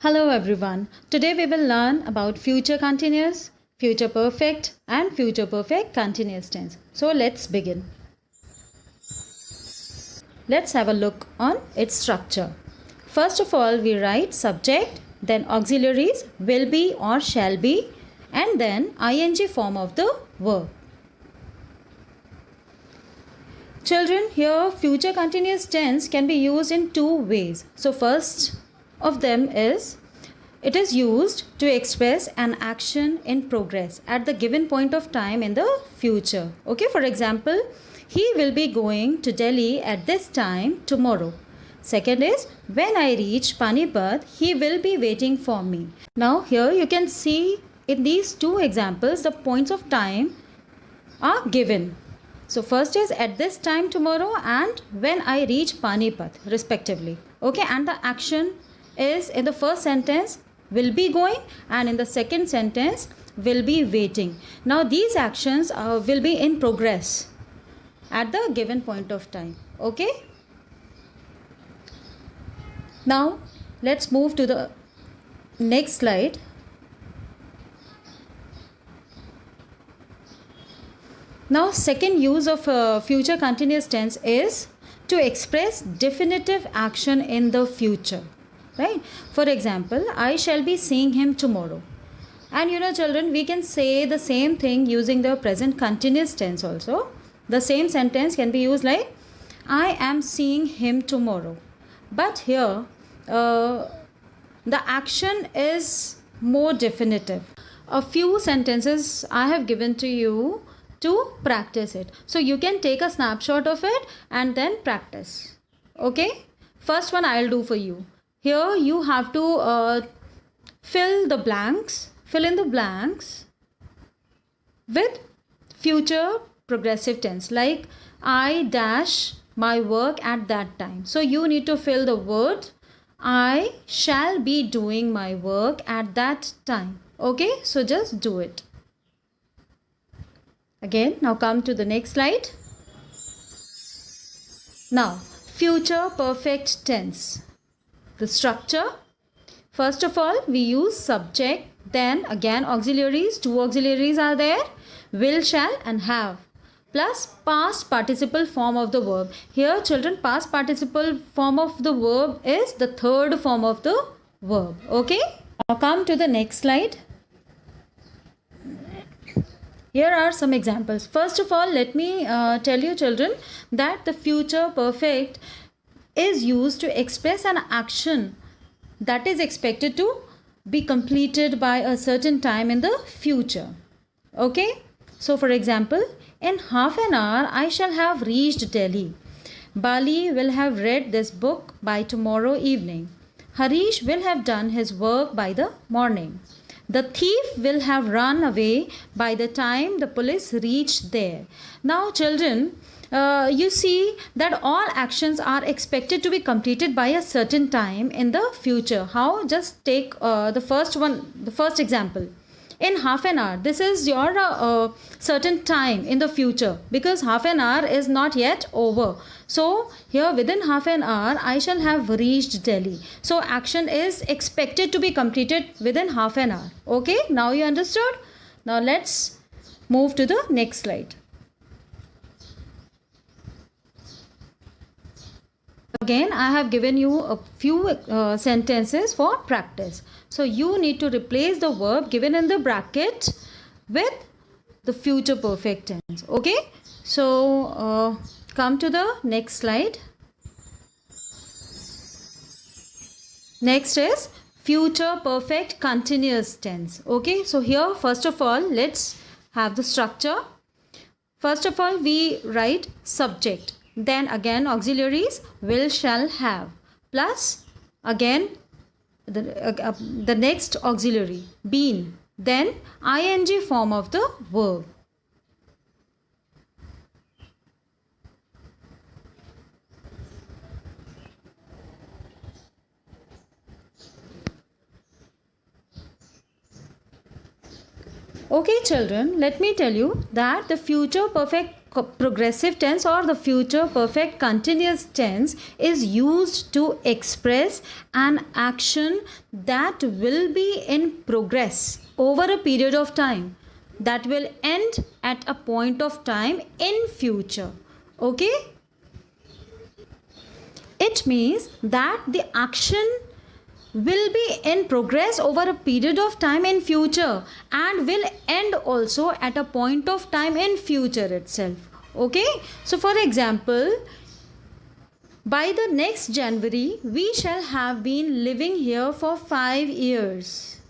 Hello everyone. Today we will learn about future continuous, future perfect and future perfect continuous tense. So let's begin. Let's have a look on its structure. First of all, we write subject, then auxiliaries will be or shall be, and then ing form of the verb. Children, here future continuous tense can be used in two ways. So first of them is it is used to express an action in progress at the given point of time in the future. Okay, for example, he will be going to Delhi at this time tomorrow. Second is when I reach Panipat, he will be waiting for me. Now here you can see in these two examples the points of time are given. So first is at this time tomorrow and when I reach Panipat respectively. Okay, and the action is in the first sentence will be going and in the second sentence will be waiting. Now these actions will be in progress at the given point of time. Okay. Now let's move to the next slide. Now second use of future continuous tense is to express definitive action in the future. Right? For example, I shall be seeing him tomorrow. And children, we can say the same thing using the present continuous tense also. The same sentence can be used like I am seeing him tomorrow. But here the action is more definitive. A few sentences I have given to you to practice it. So you can take a snapshot of it and then practice. Okay? First one I'll do for you. Here you have to fill in the blanks with future progressive tense like I dash my work at that time. So you need to fill the word I shall be doing my work at that time. Okay, so just do it. Again, now come to the next slide. Now, future perfect tense. The structure, first of all, we use subject, then again auxiliaries, two auxiliaries are there, will, shall and have, plus past participle form of the verb. Here children, past participle form of the verb is the third form of the verb. Okay, now come to the next slide. Here are some examples. First of all, let me tell you children that the future perfect is used to express an action that is expected to be completed by a certain time in the future. Okay? So for example, in half an hour, I shall have reached Delhi. Bali will have read this book by tomorrow evening. Harish will have done his work by the morning. The thief will have run away by the time the police reached there. Now children, you see that all actions are expected to be completed by a certain time in the future. How? Just take the first example. In half an hour, this is your certain time in the future because half an hour is not yet over. So here within half an hour, I shall have reached Delhi. So action is expected to be completed within half an hour. Okay, now you understood? Now let's move to the next slide. Again, I have given you a few sentences for practice. So you need to replace the verb given in the bracket with the future perfect tense. Okay. So come to the next slide. Next is future perfect continuous tense. Okay. So here first of all, let's have the structure. First of all, we write subject. Then again auxiliaries will, shall, have, plus again the next auxiliary been, then ing form of the verb. Okay children, let me tell you that the future perfect progressive tense or the future perfect continuous tense is used to express an action that will be in progress over a period of time, that will end at a point of time in future. Okay? It means that the action will be in progress over a period of time in future and will end also at a point of time in future itself. Okay, so for example, by the next January we shall have been living here for 5 years.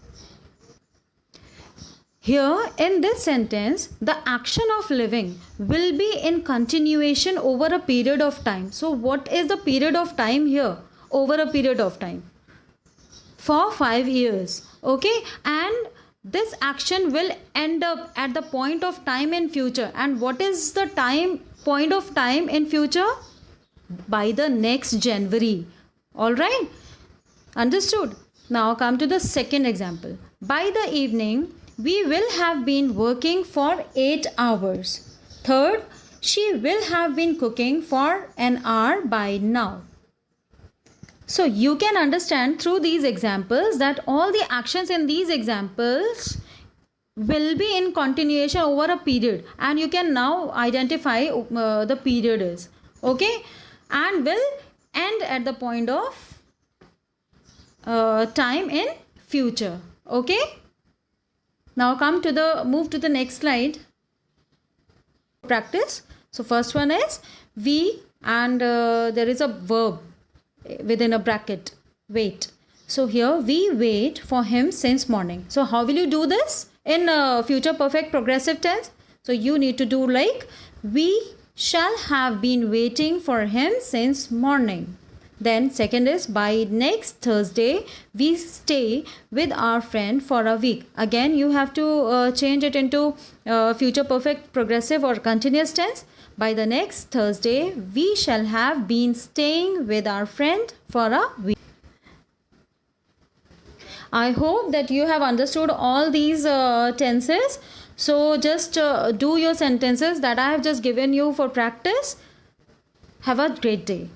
Here in this sentence, the action of living will be in continuation over a period of time. So what is the period of time here? Over a period of time for 5 years. Okay, and this action will end up at the point of time in future. And what is the point of time in future? By the next January. All right, understood? Now come to the second example. By the evening we will have been working for 8 hours. Third, she will have been cooking for an hour by now. So you can understand through these examples that all the actions in these examples will be in continuation over a period, and you can now identify the period is. Okay, and will end at the point of time in future. Okay, now move to the next slide. Practice. So first one is we, and there is a verb within a bracket, wait. So here we wait for him since morning. So how will you do this in future perfect progressive tense? So you need to do like we shall have been waiting for him since morning. Then second is by next Thursday we stay with our friend for a week. Again you have to change it into future perfect progressive or continuous tense. By the next Thursday we shall have been staying with our friend for a week. I hope that you have understood all these tenses. So just do your sentences that I have just given you for practice. Have a great day.